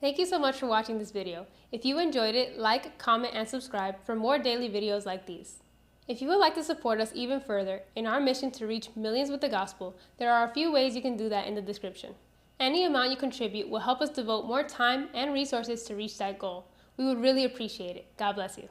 Thank you so much for watching this video. If you enjoyed it, like, comment, and subscribe for more daily videos like these. If you would like to support us even further in our mission to reach millions with the gospel, there are a few ways you can do that in the description. Any amount you contribute will help us devote more time and resources to reach that goal. We would really appreciate it. God bless you.